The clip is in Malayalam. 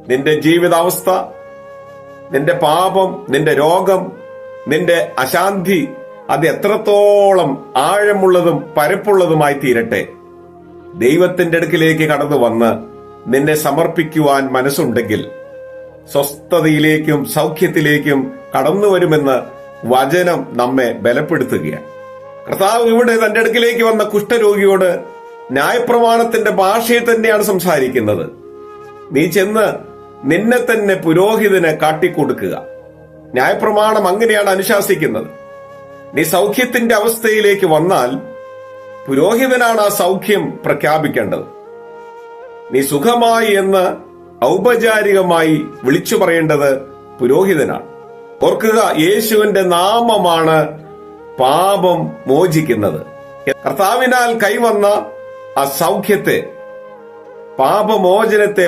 നിന്റെ ജീവിതാവസ്ഥ, നിന്റെ പാപം, നിന്റെ രോഗം, നിന്റെ അശാന്തി അത് എത്രത്തോളം ആഴമുള്ളതും പരപ്പുള്ളതുമായി തീരട്ടെ, ദൈവത്തിന്റെ അടുക്കിലേക്ക് കടന്നു വന്ന് നിന്നെ സമർപ്പിക്കുവാൻ മനസ്സുണ്ടെങ്കിൽ സ്വസ്ഥതയിലേക്കും സൗഖ്യത്തിലേക്കും കടന്നു വരുമെന്ന് വചനം നമ്മെ ബലപ്പെടുത്തുകയാണ്. കർത്താവ് ഇവിടെ തന്റെ അടുക്കിലേക്ക് വന്ന കുഷ്ഠരോഗിയോട് ന്യായപ്രമാണത്തിന്റെ ഭാഷയിൽ തന്നെയാണ് സംസാരിക്കുന്നത്. നീ ചെന്ന് നിന്നെ തന്നെ പുരോഹിതന് കാട്ടിക്കൊടുക്കുക. ന്യായപ്രമാണം അങ്ങനെയാണ് അനുശാസിക്കുന്നത്. നീ സൗഖ്യത്തിന്റെ അവസ്ഥയിലേക്ക് വന്നാൽ പുരോഹിതനാണ് ആ സൗഖ്യം പ്രഖ്യാപിക്കേണ്ടത്. നീ സുഖമായി എന്ന് ഔപചാരികമായി വിളിച്ചു പറയേണ്ടത് പുരോഹിതനാണ്. ഓർക്കുക, യേശുവിന്റെ നാമമാണ് പാപം മോചിക്കുന്നത്. കർത്താവിനാൽ കൈവന്ന ആ സൗഖ്യത്തെ, പാപമോചനത്തെ